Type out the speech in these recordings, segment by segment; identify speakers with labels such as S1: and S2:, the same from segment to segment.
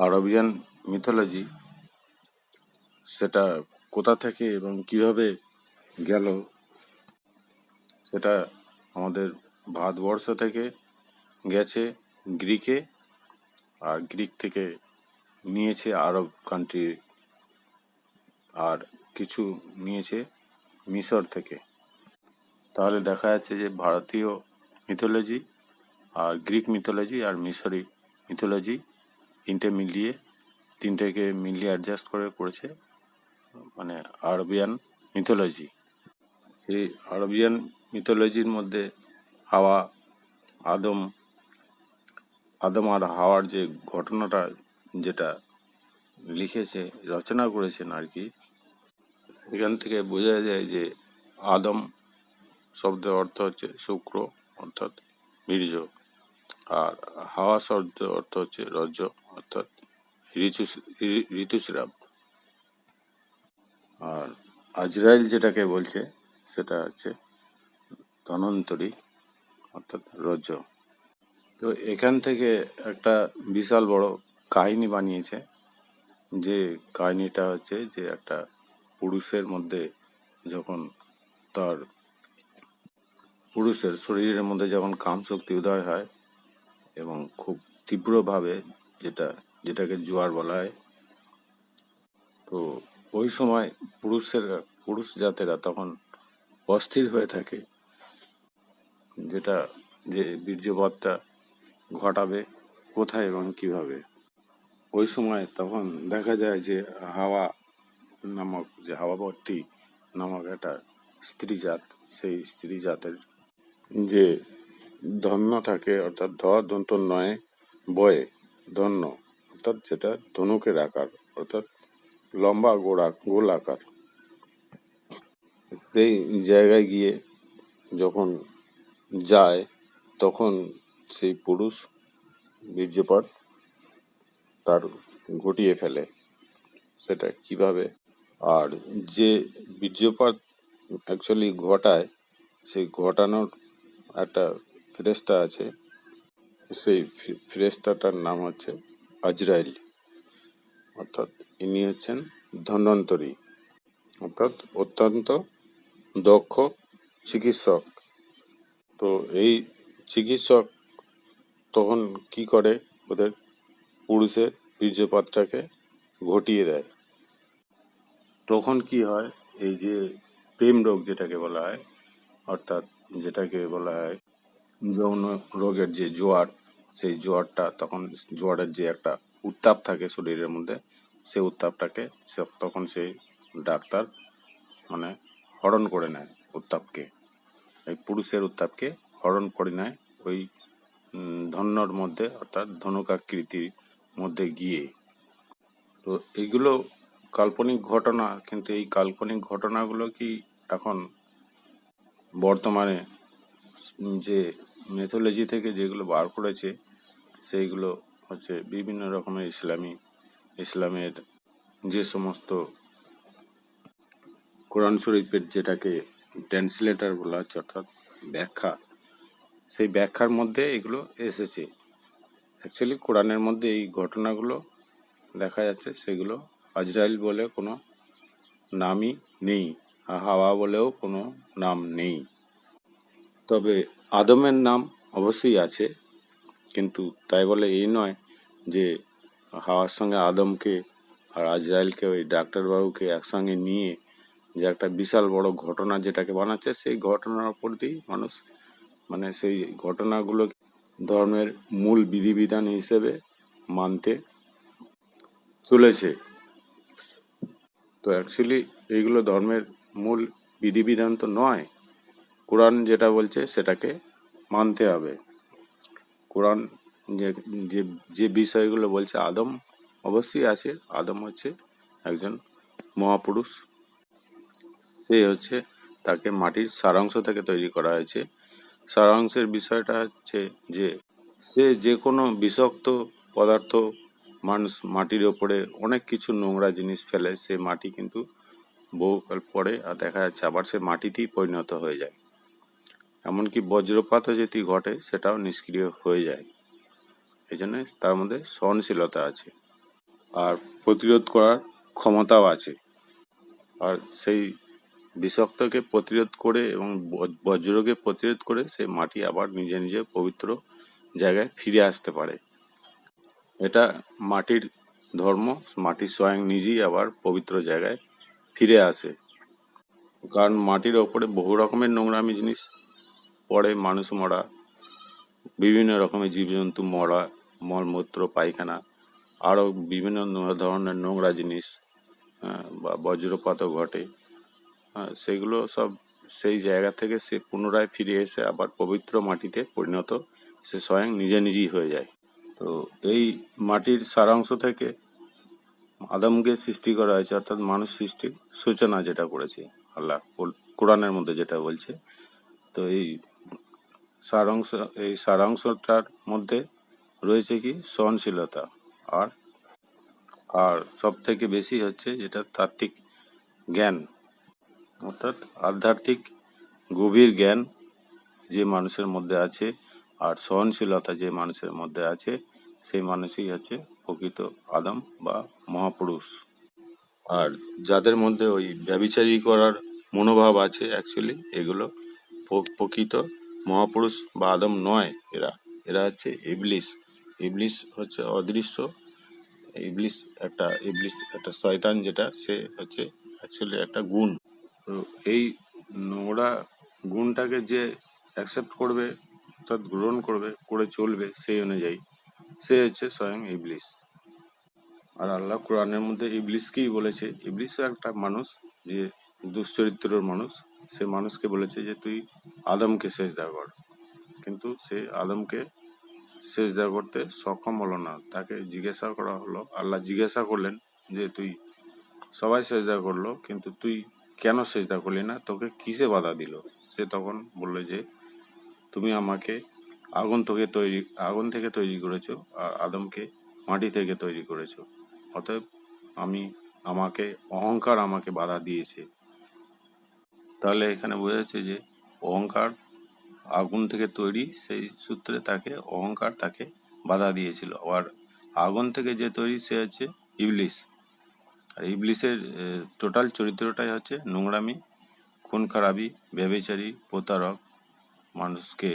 S1: Arabian mythology সেটা কোথা থেকে এবং কিভাবে গেল, সেটা আমাদের ভারতবর্ষ থেকে গেছে গ্রিকে, আর গ্রিক থেকে নিয়েছে আরব কান্ট্রি, আর কিছু নিয়েছে মিশর থেকে। তাহলে দেখা যাচ্ছে যে ভারতীয় মিথোলজি আর গ্রিক মিথোলজি আর মিশরি মিথোলজি তিনটেকে মিলিয়ে অ্যাডজাস্ট করে করেছে মানে আরবিয়ান মিথোলজি। এই আরবিয়ান মিথোলজির মধ্যে হাওয়া, আদম আদম আর হাওয়ার যে ঘটনাটা যেটা লিখেছে, রচনা করেছেন আর কি, সেখান থেকে বোঝা যায় যে আদম শব্দের অর্থ হচ্ছে শুক্র অর্থাৎ বীর্য, আর হাওয়া শব্দের অর্থ হচ্ছে রজ্জ অর্থাৎ ঋতুস্রাব, আর আজরাইল যেটাকে বলছে সেটা হচ্ছে ধনন্তরী অর্থাৎ রজ্জ। তো এখান থেকে একটা বিশাল বড় কাহিনী বানিয়েছে, যে কাহিনীটা হচ্ছে যে একটা পুরুষের মধ্যে যখন তার পুরুষের শরীরের মধ্যে যখন কাম শক্তি উদয় হয় এবং খুব তীব্রভাবে, যেটাকে জোয়ার বলা হয়, তো ওই সময় পুরুষ জাতেরা তখন অস্থির হয়ে থাকে, যে বীর্যপাতটা ঘটাবে কোথায় এবং কিভাবে। ওই সময় তখন দেখা যায় যে হাওয়াবর্তী নামক একটা স্ত্রী জাত, সেই স্ত্রী জাতের যে ধন্য থাকে, অর্থাৎ দন্ত নয় বয়ে ধন্য, অর্থাৎ যেটা ধনুকের আকার, অর্থাৎ লম্বা গোল আকার, সেই জায়গায় গিয়ে যখন যায় তখন সেই পুরুষ বীর্যপাত তার ঘটিয়ে ফেলে। সেটা কিভাবে, আর যে বীর্যপাত অ্যাকচুয়ালি ঘটায়, সেই ঘটানোর একটা ফেরেশতা আছে, সেই ফেরেশতাটার নাম হচ্ছে আজরাইল, অর্থাৎ ইনি হচ্ছেন ধন্বন্তরী, অর্থাৎ অত্যন্ত দক্ষ চিকিৎসক। তো এই চিকিৎসক তখন কি করে, ওদের পুরুষের বীর্যপাতটাকে ঘটিয়ে দেয়। তখন কি হয়, এই যে প্রেম রোগ যেটাকে বলা হয়, অর্থাৎ যেটাকে বলা হয় যৌন রোগের যে জোয়ার, সেই জোয়ারটা তখন, জোয়ারের যে একটা উত্তাপ থাকে শরীরের মধ্যে, সেই উত্তাপটাকে তখন সেই ডাক্তার মানে হরণ করে নেয়, উত্তাপকে, এই পুরুষের উত্তাপকে হরণ করে নেয় ওই ধন্যর মধ্যে, অর্থাৎ ধনুকাকৃতির মধ্যে গিয়ে। তো এইগুলো কাল্পনিক ঘটনা, কিন্তু এই কাল্পনিক ঘটনাগুলো কি এখন বর্তমানে যে মেথোলজি থেকে যেগুলো বার করেছে, সেইগুলো হচ্ছে বিভিন্ন রকমের ইসলামের যে সমস্ত কোরআন শরীফের যেটাকে ট্রান্সলেটর বলা হচ্ছে, অর্থাৎ ব্যাখ্যা, সেই ব্যাখ্যার মধ্যে এগুলো এসেছে। অ্যাকচুয়ালি কোরআনের মধ্যে এই ঘটনাগুলো দেখা যাচ্ছে, সেগুলো আজরাইল বলে কোনো নামই নেই, হাওয়া বলেও কোনো নাম নেই। তবে আদমের নাম অবশ্যই আছে, কিন্তু তাই বলে এই নয় যে হাওয়ার সঙ্গে আদমকে আর আজরাইলকে, ওই ডাক্তারবাবুকে একসঙ্গে নিয়ে যে একটা বিশাল বড় ঘটনা যেটাকে বানাচ্ছে, সেই ঘটনার উপর দিয়েই মানুষ মানে সেই ঘটনাগুলো ধর্মের মূল বিধিবিধান হিসেবে মানতে চলেছে। তো অ্যাকচুয়ালি এইগুলো ধর্মের মূল বিধিবিধান তো নয়, কোরআন যেটা বলছে সেটাকে মানতে হবে। কোরআন যে যে যে বিষয়গুলো বলছে, আদম অবশ্যই আছে, আদম হচ্ছে একজন মহাপুরুষ, সে হচ্ছে, তাকে মাটির সারাংশ থেকে তৈরি করা হয়েছে। সারাংশের বিষয়টা হচ্ছে যে সে যে কোনো বিষাক্ত পদার্থ, মানুষ মাটির ওপরে অনেক কিছু নোংরা জিনিস ফেলে, সে মাটি কিন্তু বহুকাল পরে আর দেখা যাচ্ছে আবার সে মাটিতেই পরিণত হয়ে যায়। এমনকি বজ্রপাতও যদি ঘটে, সেটাও নিষ্ক্রিয় হয়ে যায়। এই জন্য তার মধ্যে সহনশীলতা আছে। আর প্রতিরোধ করার ক্ষমতাও আছে। আর সেই বিষাক্তকে প্রতিরোধ করে এবং বজ্রকে প্রতিরোধ করে সেই মাটি আবার নিজে নিজে পবিত্র জায়গায় ফিরে আসতে পারে। এটা মাটির ধর্ম, মাটি স্বয়ং নিজেই আবার পবিত্র জায়গায় ফিরে আসে। কারণ মাটির ওপরে বহু রকমের নোংরামি জিনিস পড়ে, মানুষ মরা, বিভিন্ন রকমের জীবজন্তু মরা, মলমূত্র, পায়খানা, আরও বিভিন্ন ধরনের নোংরা জিনিস, বা বজ্রপাতও ঘটে। সেগুলো সব সেই জায়গা থেকে সে পুনরায় ফিরে এসে আবার পবিত্র মাটিতে পরিণত সে স্বয়ং নিজে নিজেই হয়ে যায়। তো এই মাটির সারাংশ থেকে আদমকে সৃষ্টি করা হয়েছে, অর্থাৎ মানুষ সৃষ্টির সূচনা যেটা করেছে আল্লাহ কোরআনের মধ্যে যেটা বলছে। তো এই সারাংশটার মধ্যে রয়েছে কি সহনশীলতা, আর আর সব থেকে বেশি হচ্ছে যেটা তাত্ত্বিক জ্ঞান, অর্থাৎ আধ্যাত্মিক গভীর জ্ঞান যে মানুষের মধ্যে আছে, আর সহনশীলতা যে মানুষের মধ্যে আছে, সেই মানুষই হচ্ছে প্রকৃত আদম বা মহাপুরুষ। আর যাদের মধ্যে ওই ব্যভিচারী করার মনোভাব আছে, অ্যাকচুয়ালি এগুলো প্রকৃত মহাপুরুষ বা আদম নয়। এরা এরা হচ্ছে ইবলিস। ইবলিস হচ্ছে অদৃশ্য। ইবলিস একটা শয়তান, যেটা সে হচ্ছে অ্যাকচুয়ালি একটা গুণ। তো এই নোংরা গুণটাকে যে অ্যাকসেপ্ট করবে, অর্থাৎ গ্রহণ করবে, করে চলবে সেই অনুযায়ী, সে হচ্ছে স্বয়ং ইবলিস। আর আল্লাহ কোরআনের মধ্যে ইবলিসকেই বলেছে, ইবলিসও একটা মানুষ, যে দুশ্চরিত্রের মানুষ, সে মানুষকে বলেছে যে তুই আদমকে সেজদা কর, কিন্তু সে আদমকে সেজদা করতে সক্ষম হলো না। তাকে জিজ্ঞাসা করা হলো, আল্লাহ জিজ্ঞাসা করলেন যে তুই, সবাই সেজদা করলো কিন্তু তুই কেন সেজদা করলি না, তোকে কিসে বাধা দিল? সে তখন বলল যে তুমি আমাকে আগুন থেকে তৈরি করেছো, আর আদমকে মাটি থেকে তৈরি করেছো, অতএব অহংকার আমাকে বাধা দিয়েছে। তাহলে এখানে বোঝা যাচ্ছে যে অহংকার আগুন থেকে তৈরি, সেই সূত্রে অহংকার তাকে বাধা দিয়েছিল। আর আগুন থেকে যে তৈরি সে হচ্ছে ইবলিস। আর ইবলিসের টোটাল চরিত্রটাই হচ্ছে নোংরামি, খুন খারাপি, ব্যভিচারী, প্রতারক, মানুষকে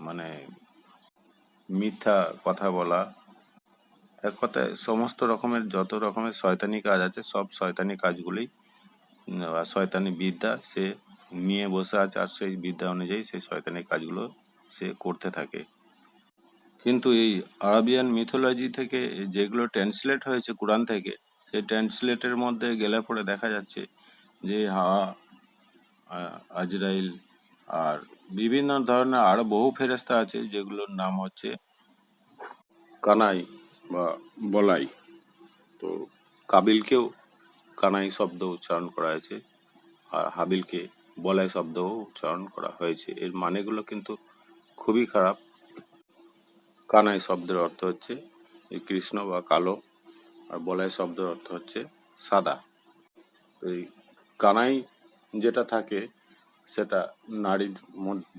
S1: মানে মিথ্যা কথা বলা, এক কথায় সমস্ত রকমের যত রকমের শয়তানি কাজ আছে, সব শয়তানি কাজগুলোই আর শয়তানি বিদ্যা সে নিয়ে বসে আছে, আর সেই বিদ্যা অনুযায়ী সেই শয়তানি কাজগুলো সে করতে থাকে। কিন্তু এই আরাবিয়ান মিথোলজি থেকে যেগুলো ট্রান্সলেট হয়েছে কোরআন থেকে, সেই ট্রান্সলেটের মধ্যে গেলে পরে দেখা যাচ্ছে যে আজরাইল আর বিভিন্ন ধরনের আরো বহু ফেরেশতা আছে, যেগুলোর নাম হচ্ছে কানাই বা বলাই। তো কাবিলকেও কানাই শব্দ উচ্চারণ করা হয়েছে, আর হাবিলকে বলাই শব্দও উচ্চারণ করা হয়েছে। এর মানেগুলো কিন্তু খুবই খারাপ। কানাই শব্দের অর্থ হচ্ছে এই কৃষ্ণ বা কালো, আর বলাই শব্দের অর্থ হচ্ছে সাদা। এই কানাই যেটা থাকে সেটা নারীর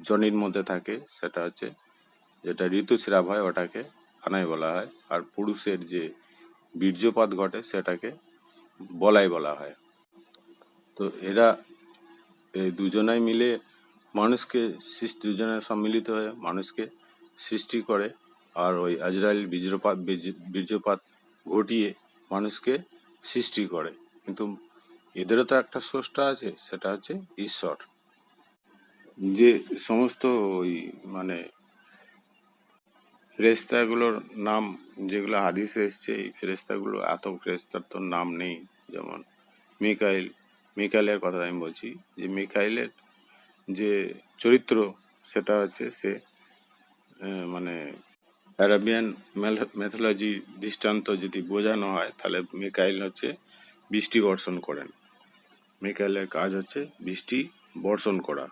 S1: যোনির মধ্যে থাকে, সেটা হচ্ছে যেটা ঋতুস্রাব হয় ওটাকে কানাই বলা হয়, আর পুরুষের যে বীর্যপাত ঘটে সেটাকে বলাই বলা হয়। তো এরা এই দুজনাই মিলে দুজনে সম্মিলিত হয়ে মানুষকে সৃষ্টি করে, আর ওই আজরাইল বীর্যপাত ঘটিয়ে মানুষকে সৃষ্টি করে। কিন্তু এদেরও তো একটা স্রষ্টা আছে, সেটা হচ্ছে ঈশ্বর। যে সমস্ত ওই মানে ফেরেশতাগুলোর নাম যেগুলো হাদিসে এসছে, এই ফেরেশতাগুলো এত ফেরেশতার তো নাম নেই। যেমন মিকাইলের কথা আমি বলছি, যে মিকাইলের যে চরিত্র সেটা হচ্ছে সে মানে অ্যারাবিয়ান ম্যাথোলজি দৃষ্টান্ত যদি বোঝানো হয়, তাহলে মিকাইল হচ্ছে বৃষ্টি বর্ষণ করেন। মিকাইলের কাজ হচ্ছে বৃষ্টি বর্ষণ করা।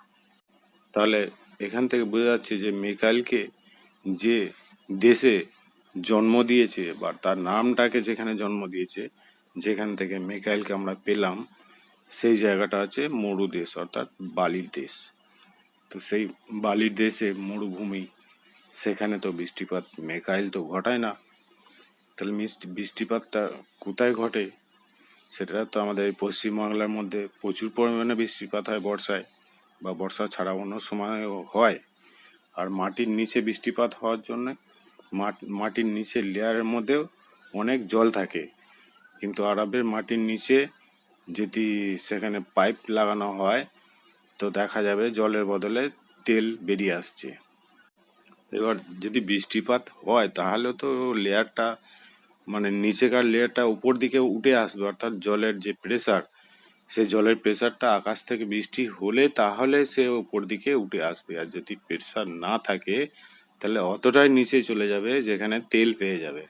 S1: তাহলে এখান থেকে বোঝা যাচ্ছে যে মিকাইলকে যে দেশে জন্ম দিয়েছে, বা তার নামটাকে যেখানে জন্ম দিয়েছে, যেখান থেকে মিকাইলকে আমরা পেলাম, সেই জায়গাটা হচ্ছে মরু দেশ, অর্থাৎ বালির দেশ। তো সেই বালির দেশে মরুভূমি, সেখানে তো বৃষ্টিপাত মিকাইল তো ঘটায় না। তাহলে বৃষ্টিপাতটা কোথায় ঘটে? সেটা তো আমাদের এই পশ্চিমবাংলার মধ্যে প্রচুর পরিমাণে বৃষ্টিপাত হয় বর্ষায়, বা বর্ষা ছাড়া অন্য সময়ও হয়। আর মাটির নিচে বৃষ্টিপাত হওয়ার জন্য মাটির নিচে লেয়ারের মধ্যেও অনেক জল থাকে, কিন্তু আরবের মাটির নিচে যদি সেখানে পাইপ লাগানো হয় তো দেখা যাবে জলের বদলে তেল বেরিয়ে আসছে। এবার যদি বৃষ্টিপাত হয় তাহলে তো লেয়ারটা, মানে নিচেকার লেয়ারটা উপর দিকে উঠে আসবে, অর্থাৎ জলের যে প্রেসার, সে জলের প্রেসারটা আকাশ থেকে বৃষ্টি হলে তাহলে সে উপর দিকে উঠে আসবে। আর যদি প্রেসার না থাকে তাহলে অতটাই নিচে চলে যাবে যেখানে তেল পেয়ে যাবে।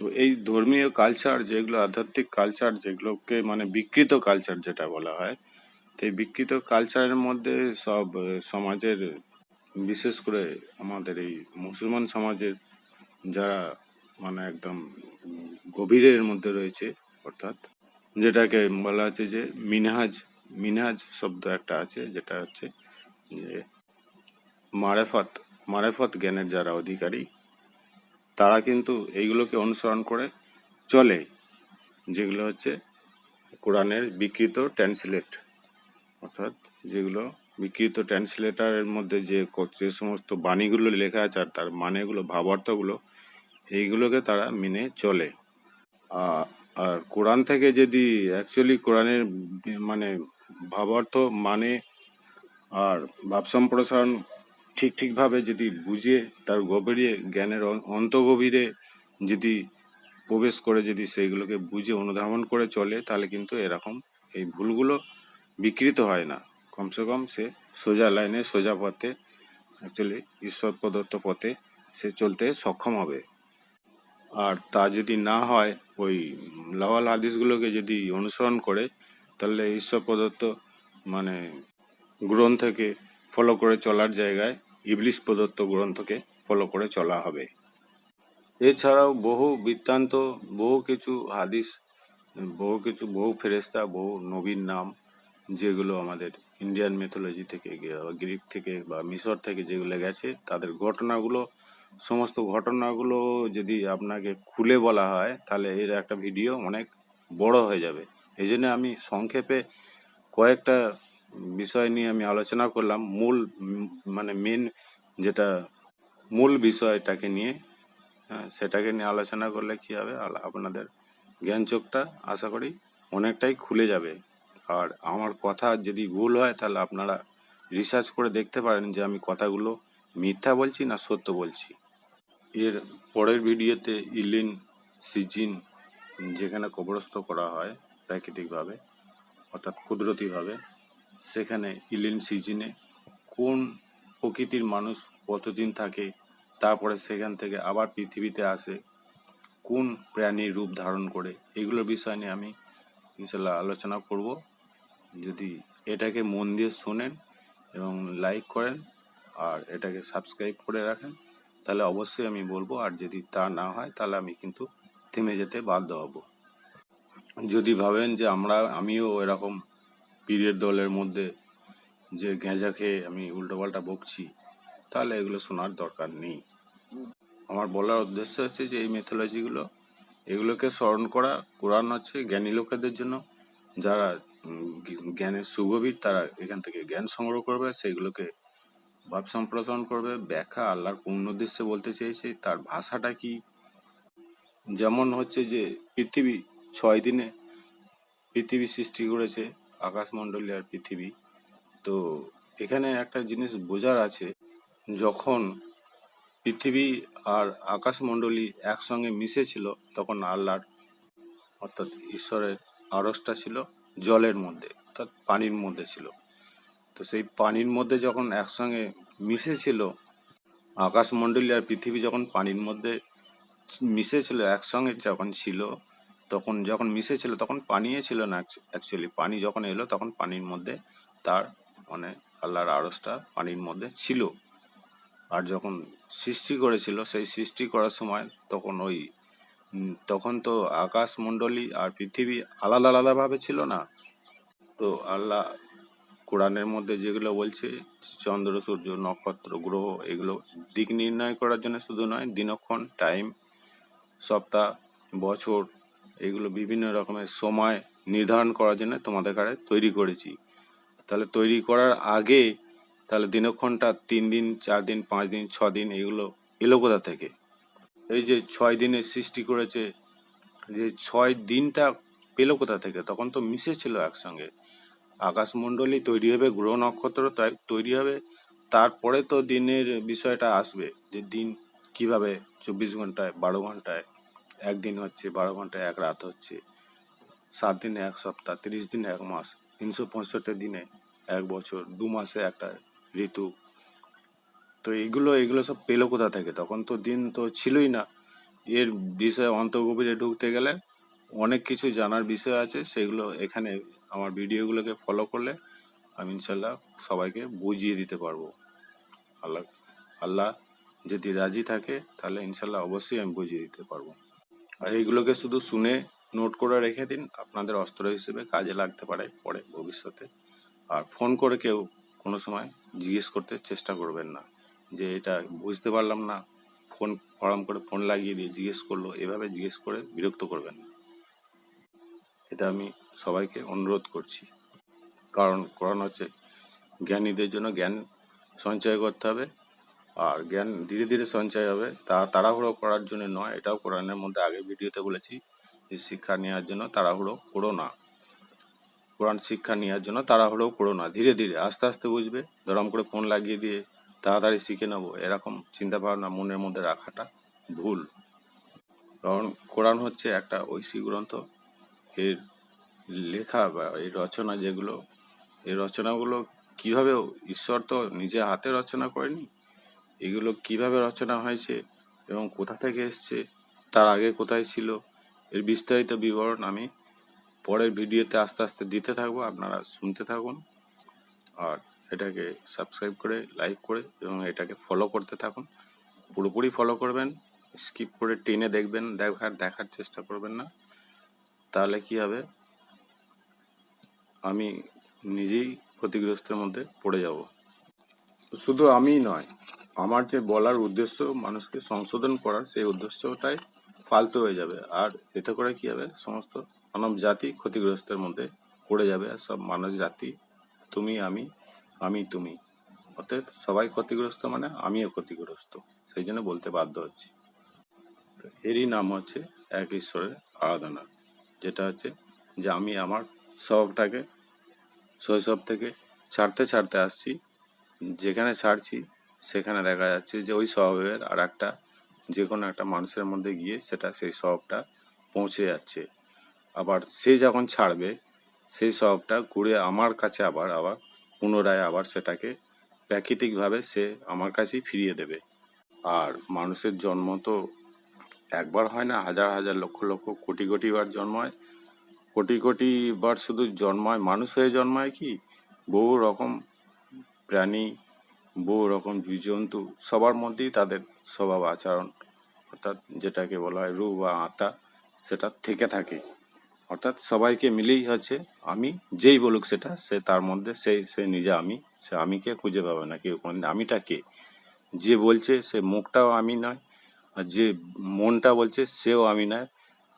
S1: তো এই ধর্মীয় কালচার যেগুলো, আধ্যাত্মিক কালচার যেগুলোকে মানে বিকৃত কালচার যেটা বলা হয়, তো এই বিকৃত কালচারের মধ্যে সব সমাজের, বিশেষ করে আমাদের এই মুসলমান সমাজের যারা মানে একদম গভীরের মধ্যে রয়েছে, অর্থাৎ যেটাকে বলা হচ্ছে যে মিনহাজ, মিনহাজ শব্দ একটা আছে, যেটা হচ্ছে যে মারেফত, মারেফত জ্ঞানের যারা অধিকারী, তারা কিন্তু এইগুলোকে অনুসরণ করে চলে, যেগুলো হচ্ছে কোরআনের বিকৃত ট্রান্সলেট, অর্থাৎ যেগুলো বিকৃত ট্রান্সলেটারের মধ্যে যে সমস্ত বাণীগুলো লেখা আছে আর তার মানেগুলো, ভাবার্থগুলো, এইগুলোকে তারা মেনে চলে। আর কোরআন থেকে যদি অ্যাকচুয়ালি কোরআনের মানে ভাবার্থ মানে আর ভাব সম্প্রসারণ ঠিকভাবে যদি বুঝে, তার গভীরে জ্ঞানের অন্তগভীরে যদি প্রবেশ করে যদি সেইগুলোকে বুঝে অনুধাবন করে চলে, তাহলে কিন্তু এরকম এই ভুলগুলো বিকৃত হয় না। কমসে কম সে সোজা লাইনে, সোজা পথে, অ্যাকচুয়ালি ঈশ্বর প্রদত্ত পথে সে চলতে সক্ষম হবে। আর তা যদি না হয়, ওই লাওয়াল হাদিসগুলোকে যদি অনুসরণ করে, তাহলে ঈশ্বর প্রদত্ত মানে গ্রন্থকে ফলো করে চলার জায়গায় ইবলিশ প্রদত্ত গ্রন্থকে ফলো করে চলা হবে। এছাড়াও বহু বৃত্তান্ত, বহু কিছু হাদিস, বহু ফেরেশতা, বহু নবীর নাম, যেগুলো আমাদের ইন্ডিয়ান মেথোলজি থেকে, গ্রিক থেকে বা মিশর থেকে যেগুলো গেছে, তাদের ঘটনাগুলো, সমস্ত ঘটনাগুলো যদি আপনাকে খুলে বলা হয় তাহলে এর একটা ভিডিও অনেক বড় হয়ে যাবে। এই জন্য আমি সংক্ষেপে কয়েকটা বিষয় নিয়ে আমি আলোচনা করলাম, মানে মেন যেটা মূল বিষয়টাকে নিয়ে। সেটাকে নিয়ে আলোচনা করলে কি হবে, আপনাদের জ্ঞান চোখটা আশা করি অনেকটাই খুলে যাবে। আর আমার কথা যদি ভুল হয় তাহলে আপনারা রিসার্চ করে দেখতে পারেন যে আমি কথাগুলো মিথ্যা বলছি না সত্য বলছি। এর পরের ভিডিওতে ইলিন সিজিন, যেখানে কবরস্থ করা হয় প্রাকৃতিকভাবে অর্থাৎ কুদরতিভাবে, সেখানে ইলিন সিজিনে কোন প্রকৃতির মানুষ কতদিন থাকে, তারপরে সেখান থেকে আবার পৃথিবীতে আসে কোন প্রাণীর রূপ ধারণ করে, এগুলোর বিষয় নিয়ে আমি ইনশাল্লাহ আলোচনা করব। যদি এটাকে মন দিয়ে শোনেন এবং লাইক করেন আর এটাকে সাবস্ক্রাইব করে রাখেন তাহলে অবশ্যই আমি বলবো, আর যদি তা না হয় তাহলে আমি কিন্তু থেমে যেতে বাধ্য হব। যদি ভাবেন যে আমিও এরকম পীরের দলের মধ্যে যে গেঁজা খেয়ে আমি উল্টোপাল্টা বকছি, তাহলে এগুলো শোনার দরকার নেই। আমার বলার উদ্দেশ্য হচ্ছে যে এই মেথোলজিগুলো, এগুলোকে স্মরণ করা। কোরআন হচ্ছে জ্ঞানী লোকেদের জন্য, যারা জ্ঞানের সুগভীর, তারা এখান থেকে জ্ঞান সংগ্রহ করবে, সেইগুলোকে ভাব সম্প্রসারণ করবে, ব্যাখ্যা, আল্লাহর কোন উদ্দেশ্যে বলতে চেয়েছে, তার ভাষাটা কি। যেমন হচ্ছে যে পৃথিবী 6 দিনে পৃথিবী সৃষ্টি করেছে, আকাশমণ্ডলী আর পৃথিবী। তো এখানে একটা জিনিস বোঝার আছে, যখন পৃথিবী আর আকাশমণ্ডলী একসঙ্গে মিশেছিল তখন আল্লাহর, অর্থাৎ ঈশ্বরের আরশটা ছিল জলের মধ্যে, অর্থাৎ পানির মধ্যে ছিল। তো সেই পানির মধ্যে যখন একসঙ্গে মিশেছিল, আকাশমণ্ডলী আর পৃথিবী যখন পানির মধ্যে মিশেছিল, একসঙ্গে যখন ছিল, তখন যখন মিশেছিল তখন পানিই ছিল না অ্যাকচুয়ালি। পানি যখন এলো তখন পানির মধ্যে তার মানে আল্লাহর আরশটা পানির মধ্যে ছিল। আর যখন সৃষ্টি করেছিল, সেই সৃষ্টি করার সময় তখন তো আকাশমণ্ডলী আর পৃথিবী আলাদা আলাদাভাবে ছিল না। তো আল্লাহ কোরআনের মধ্যে যেগুলো বলছে, চন্দ্র, সূর্য, নক্ষত্র, গ্রহ, এগুলো দিক নির্ণয় করার জন্য শুধু নয়, দিনক্ষণ, টাইম, সপ্তাহ, বছর, এগুলো বিভিন্ন রকমের সময় নির্ধারণ করার জন্য তোমাদের কাছে তৈরি করেছি। তাহলে তৈরি করার আগে তাহলে দিনক্ষণটা 3 দিন, 4 দিন, 5 দিন, 6 দিন এগুলো এলো কোথা থেকে? এই যে 6 দিনের সৃষ্টি করেছে, যে 6 দিনটা পেলো কোথা থেকে? তখন তো মিশেছিল একসঙ্গে। আকাশমণ্ডলী তৈরি হবে, গ্রহ নক্ষত্র তাই তৈরি হবে, তারপরে তো দিনের বিষয়টা আসবে, যে দিন কিভাবে 24 ঘন্টায়, 12 ঘন্টায় একদিন হচ্ছে, 12 ঘন্টায় এক রাত হচ্ছে, 7 দিনে এক সপ্তাহ, 30 দিনে এক মাস, 365 দিনে এক বছর, 2 মাসে একটা ঋতু। তো এগুলো সব পেলো কোথা থেকে? তখন তো দিন তো ছিলই না। এর বিষয়ে অন্তর্গভীরে ঢুকতে গেলে অনেক কিছু জানার বিষয় আছে, সেগুলো এখানে আমার ভিডিওগুলোকে ফলো করলে আমি ইনশাল্লাহ সবাইকে বুঝিয়ে দিতে পারবো। আল্লাহ আল্লাহ যদি রাজি থাকে তাহলে ইনশাল্লাহ অবশ্যই আমি বুঝিয়ে দিতে পারবো। আর এইগুলোকে শুধু শুনে নোট করে রেখে দিন, আপনাদের অস্ত্র হিসেবে কাজে লাগতে পারে পরে ভবিষ্যতে। আর ফোন করে কেউ কোনো সময় জিজ্ঞেস করতে চেষ্টা করবেন না যে এটা বুঝতে পারলাম না, ফোন ফরাম করে ফোন লাগিয়ে দিয়ে জিজ্ঞেস করলো, এভাবে জিজ্ঞেস করে বিরক্ত করবেন না। এটা আমি সবাইকে অনুরোধ করছি। কারণ কোরআন হচ্ছে জ্ঞানীদের জন্য, জ্ঞান সঞ্চয় করতে হবে, আর জ্ঞান ধীরে ধীরে সঞ্চয় হবে, তাড়াহুড়ো করার জন্য নয়। এটাও কোরআনের মধ্যে আগে ভিডিওতে বলেছি যে শিক্ষা নেওয়ার জন্য তাড়াহুড়ো করো না। কোরআন শিক্ষা নেওয়ার জন্য তাড়াহুড়ো করো না, ধীরে ধীরে আস্তে আস্তে বুঝবে। ধরম করে ফোন লাগিয়ে দিয়ে তাড়াতাড়ি শিখে নেবো, এরকম চিন্তা ভাবনা মনের মধ্যে রাখাটা ভুল। কারণ কোরআন হচ্ছে একটা ঐশী গ্রন্থ। এর লেখা বা এই রচনা যেগুলো, এই রচনাগুলো কিভাবে ঈশ্বর তো নিজে হাতে রচনা করেনি, এগুলো কিভাবে রচনা হয়েছে এবং কোথা থেকে এসছে, তার আগে কোথায় ছিল, এর বিস্তারিত বিবরণ আমি পরের ভিডিওতে আস্তে আস্তে দিতে থাকবো, আপনারা শুনতে থাকুন। আর এটাকে সাবস্ক্রাইব করে, লাইক করে এবং এটাকে ফলো করতে থাকুন। পুরোপুরি ফলো করবেন, স্কিপ করে টেনে দেখবেন, দেখার চেষ্টা করবেন না। তাহলে কি হবে, আমি নিজেই ক্ষতিগ্রস্তের মধ্যে পড়ে যাব। শুধু আমিই নয়, আমার যে বলার উদ্দেশ্য মানুষকে সংশোধন করার, সেই উদ্দেশ্যটাই ফালতু হয়ে যাবে। আর এতে করে কি হবে, সমস্ত মানব জাতি ক্ষতিগ্রস্তের মধ্যে পড়ে যাবে। আর সব মানব জাতি, তুমি আমি তুমি, অতএব সবাই ক্ষতিগ্রস্ত, মানে আমিও ক্ষতিগ্রস্ত, সেই জন্য বলতে বাধ্য হচ্ছি। এরই নাম হচ্ছে এক ঈশ্বরের আরাধনা, যেটা হচ্ছে যে আমি আমার স্বভাবটাকে শৈশব থেকে ছাড়তে ছাড়তে আসছি। যেখানে ছাড়ছি সেখানে দেখা যাচ্ছে যে ওই স্বভাবের আর একটা, যে কোনো একটা মানুষের মধ্যে গিয়ে সেটা সেই স্বভাবটা পৌঁছে যাচ্ছে। আবার সে যখন ছাড়বে, সেই স্বভাবটা ঘুরে আমার কাছে আবার আবার পুনরায় আবার সেটাকে প্রাকৃতিকভাবে সে আমার কাছেই ফিরিয়ে দেবে। আর মানুষের জন্ম তো একবার হয় না, হাজার হাজার লক্ষ লক্ষ কোটি কোটি বার জন্মায়। কোটি কোটি বার শুধু জন্মায়, মানুষ হয়ে জন্মায় কি, বহু রকম প্রাণী, বহু রকম জীবজন্তু, সবার মধ্যেই তাদের স্বভাব আচরণ, অর্থাৎ যেটাকে বলা হয় রূহ বা আত্মা, সেটা থেকে থাকে। অর্থাৎ সবাইকে মিলেই হচ্ছে আমি, যেই বলুক সেটা, সে তার মধ্যে সে নিজে আমি, সে আমিকে খুঁজে পাবে না কেউ কোনদিন। আমিটা কে, যে বলছে সে মুখটাও আমি নয়, আর যে মনটা বলছে সেও আমি নয়,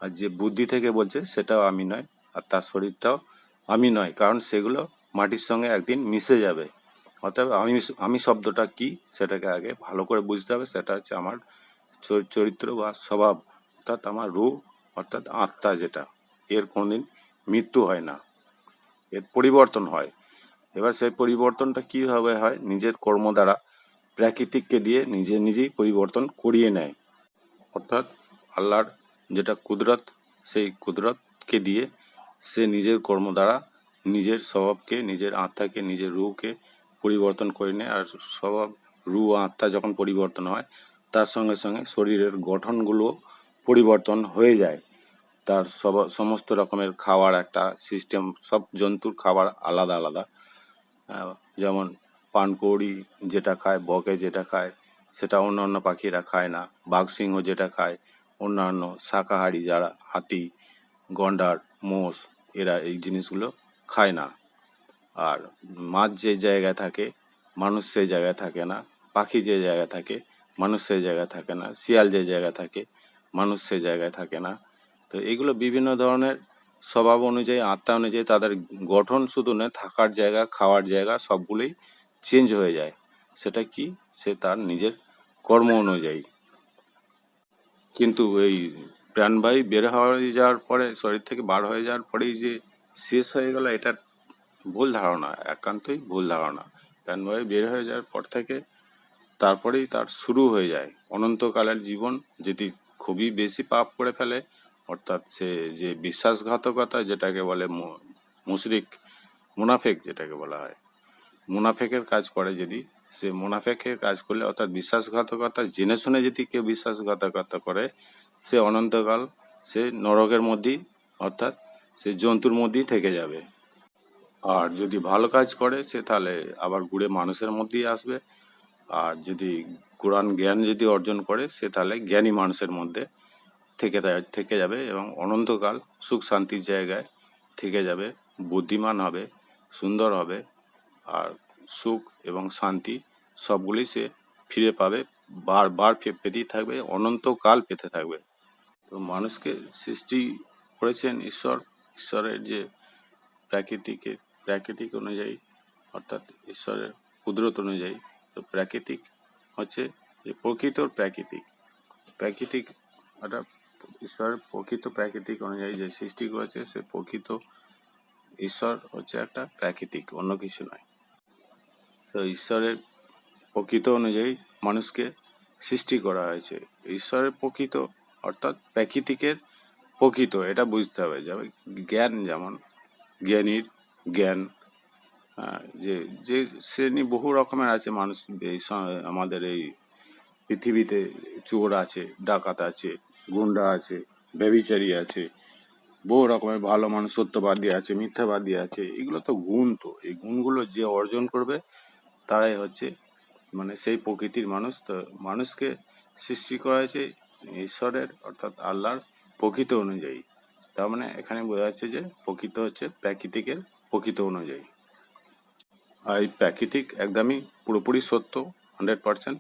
S1: আর যে বুদ্ধি থেকে বলছে সেটাও আমি নয়, আর তার শরীরটাও আমি নয়, কারণ সেগুলো মাটির সঙ্গে একদিন মিশে যাবে। অতএব আমি শব্দটা কি সেটাকে আগে ভালো করে বুঝতে হবে। সেটা হচ্ছে আমার চরিত্র বা স্বভাব, অর্থাৎ আমার রূহ, অর্থাৎ আত্মা, যেটা এর কোনোদিন মৃত্যু হয় না, এর পরিবর্তন হয়। এবার সেই পরিবর্তনটা কীভাবে হয়, নিজের কর্ম দ্বারা প্রাকৃতিককে দিয়ে নিজেই পরিবর্তন করিয়ে নেয়। অর্থাৎ আল্লাহর যেটা কুদরত, সেই কুদরতকে দিয়ে সে নিজের কর্ম দ্বারা নিজের স্বভাবকে, নিজের আত্মাকে, নিজের রূহকে পরিবর্তন করে নেয়। আর স্বভাব, রূহ, আত্মা যখন পরিবর্তন হয়, তার সঙ্গে সঙ্গে শরীরের গঠনগুলো পরিবর্তন হয়ে যায়। তার সমস্ত রকমের খাওয়ার একটা সিস্টেম, সব জন্তুর খাবার আলাদা আলাদা। যেমন পানকৌড়ি যেটা খায়, বকে যেটা খায়, সেটা অন্যান্য পাখিরা খায় না। বাঘ সিংহ যেটা খায়, অন্যান্য শাকাহারী যারা হাতি, গন্ডার, মোষ, এরা এই জিনিসগুলো খায় না। আর মাছ যে জায়গায় থাকে, মানুষ সেই জায়গায় থাকে না। পাখি যে জায়গায় থাকে, মানুষ সেই জায়গায় থাকে না। শিয়াল যে জায়গায় থাকে, মানুষ সে জায়গায় থাকে না। তো এইগুলো বিভিন্ন ধরনের স্বভাব অনুযায়ী, আত্মা অনুযায়ী তাদের গঠন শুধু নয়, থাকার জায়গা, খাওয়ার জায়গা সবগুলোই চেঞ্জ হয়ে যায়। সেটা কি, সে তার নিজের কর্ম অনুযায়ী। কিন্তু এই প্রাণবায়ু বের হয়ে যাওয়ার পরে, শরীর থেকে বার হয়ে যাওয়ার পরেই যে শেষ হয়ে গেল, এটা ভুল ধারণা, একান্তই ভুল ধারণা। প্রাণবায়ু বের হয়ে যাওয়ার পর থেকে তারপরেই তার শুরু হয়ে যায় অনন্তকালের জীবন। যদি খুবই বেশি পাপ করে ফেলে, অর্থাৎ সে যে বিশ্বাসঘাতকতা, যেটাকে বলে মুশরিক, মুনাফেক যেটাকে বলা হয়, মুনাফেকের কাজ করে, যদি সে মুনাফেকের কাজ করলে, অর্থাৎ বিশ্বাসঘাতকতা জেনে শুনে যদি কেউ বিশ্বাসঘাতকতা করে, সে অনন্তকাল সে নরকের মধ্যেই, অর্থাৎ সে জন্তুর মধ্যেই থেকে যাবে। আর যদি ভালো কাজ করে, সে তাহলে আবার ঘুরে মানুষের মধ্যেই আসবে। আর যদি কোরআন জ্ঞান যদি অর্জন করে, সে তাহলে জ্ঞানী মানুষের মধ্যে থেকে যাবে এবং অনন্তকাল সুখ শান্তির জায়গায় থেকে যাবে, বুদ্ধিমান হবে, সুন্দর হবে, আর সুখ এবং শান্তি সবগুলি সে ফিরে পাবে, বারবার পেতেই থাকবে, অনন্তকাল পেতে থাকবে। তো মানুষকে সৃষ্টি করেছেন ঈশ্বর। ঈশ্বরের যে প্রাকৃতিক অনুযায়ী, অর্থাৎ ঈশ্বরের কুদরত অনুযায়ী। তো প্রাকৃতিক হচ্ছে যে প্রকৃত প্রাকৃতিক একটা ঈশ্বরের প্রকৃত প্রাকৃতিক অনুযায়ী যে সৃষ্টি করেছে, সে প্রকৃত ঈশ্বর হচ্ছে একটা প্রাকৃতিক, অন্য কিছু নয়। তো ঈশ্বরের প্রকৃত অনুযায়ী মানুষকে সৃষ্টি করা হয়েছে। ঈশ্বরের প্রকৃত অর্থাৎ প্রাকৃতিকের প্রকৃত, এটা বুঝতে হবে। যেমন জ্ঞান, যেমন জ্ঞানীর জ্ঞান, যে যে শ্রেণী বহু রকমের আছে মানুষ। আমাদের এই পৃথিবীতে চোর আছে, ডাকাত আছে, গুন্ডা আছে, ব্যভিচারী আছে, বহু রকমের ভালো মানুষ, সত্যবাদী আছে, মিথ্যাবাদী আছে। এগুলো তো গুণ। তো এই গুণগুলো যে অর্জন করবে, তারাই হচ্ছে মানে সেই প্রকৃতির মানুষ। তো মানুষকে সৃষ্টি করা হয়েছে ঈশ্বরের, অর্থাৎ আল্লাহর প্রকৃত অনুযায়ী। তার মানে এখানে বোঝা যাচ্ছে যে প্রকৃত হচ্ছে প্রাকৃতিকের প্রকৃত অনুযায়ী। আর এই প্রাকৃতিক একদমই পুরোপুরি সত্য, 100%।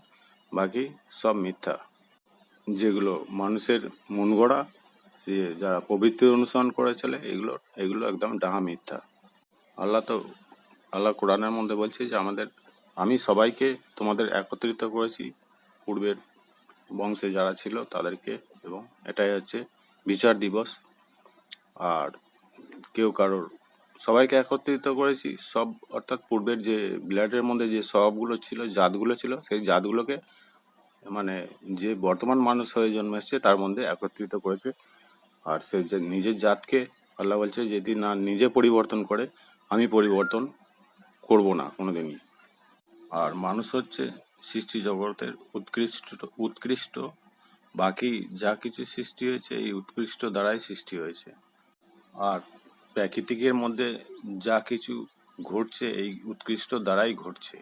S1: বাকি সব মিথ্যা, যেগুলো মানুষের মন গড়া, সে যারা প্রবৃত্তি অনুসরণ করে চলে, এগুলো একদম ডাহা মিথ্যা। আল্লাহ কোরআনের মধ্যে বলছে যে আমি সবাইকে তোমাদের একত্রিত করেছি, পূর্বের বংশে যারা ছিল তাদেরকে, এবং এটাই হচ্ছে বিচার দিবস। আর সবাইকে একত্রিত করেছি, সব অর্থাৎ পূর্বের যে ব্লাডের মধ্যে যে স্বভাবগুলো ছিল, জাতগুলো ছিল, সেই জাতগুলোকে মানে যে বর্তমান মানুষ হয়ে জন্ম এসছে তার মধ্যে একত্রিত করেছে। আর সে যে নিজের জাতকে আল্লাহ বলছে, যদি না নিজে পরিবর্তন করে, আমি পরিবর্তন করব না কোনোদিনই। আর মানুষ হচ্ছে সৃষ্টি জগতের উৎকৃষ্ট। বাকি যা কিছু সৃষ্টি হয়েছে, এই উৎকৃষ্ট দ্বারাই সৃষ্টি হয়েছে। আর প্রাকৃতিকের মধ্যে যা কিছু ঘটছে, এই উৎকৃষ্ট দ্বারাই ঘটছে।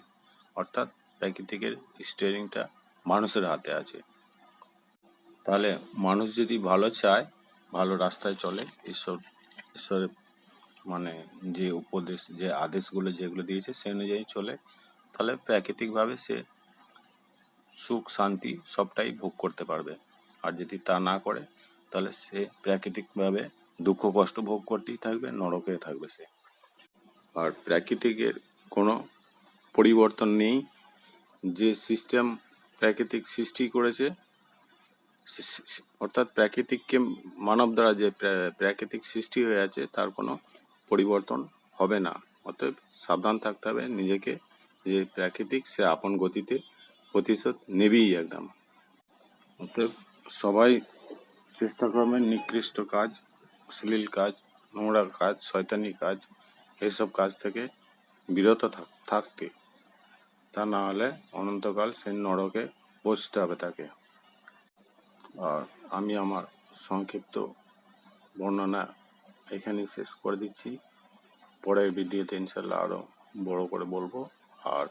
S1: অর্থাৎ প্রাকৃতিকের স্টিয়ারিংটা মানুষের হাতে আছে। তাহলে মানুষ যদি ভালো চায়, ভালো রাস্তায় চলে, ঈশ্বরের মানে যে উপদেশ, যে আদেশগুলো যেগুলো দিয়েছে সে অনুযায়ী চলে, তাহলে প্রাকৃতিকভাবে সে সুখ শান্তি সবটাই ভোগ করতে পারবে। আর যদি তা না করে, তাহলে সে প্রাকৃতিকভাবে দুঃখ কষ্ট ভোগ করতেই থাকবে, নরকে থাকবে সে। আর প্রাকৃতিকের কোনো পরিবর্তন নেই। যে সিস্টেম প্রাকৃতিক সৃষ্টি করেছে, অর্থাৎ প্রাকৃতিককে মানব দ্বারা যে প্রাকৃতিক সৃষ্টি হয়ে আছে, তার কোনো পরিবর্তন হবে না। অতএব সাবধান থাকতে হবে নিজেকে, যে প্রাকৃতিক সে আপন গতিতে প্রতিশোধ নেবেই একদম। অতএব সবাই চেষ্টা করবেন নিকৃষ্ট কাজ, অশ্লীল কাজ, নোংরা কাজ, শয়তানি কাজ, এইসব কাজ থেকে বিরত থাকতে। তা না হলে অনন্তকাল সে নরকে বসতে হবে তাকে। আর আমি আমার সংক্ষিপ্ত বর্ণনা এখানেই শেষ করে দিচ্ছি। পরের ভিডিওতে ইনশাল্লাহ আরও বড় করে বলবো, আর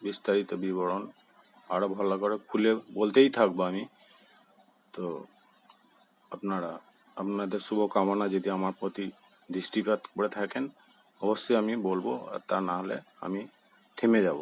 S1: বিস্তারিত বিবরণ আরও ভালো করে খুলে বলতেই থাকবো আমি। তো আপনাদের শুভকামনা যদি আমার প্রতি দৃষ্টিপাত করে থাকেন, অবশ্যই আমি বলবো, আর তা না হলে আমি থেমে যাব।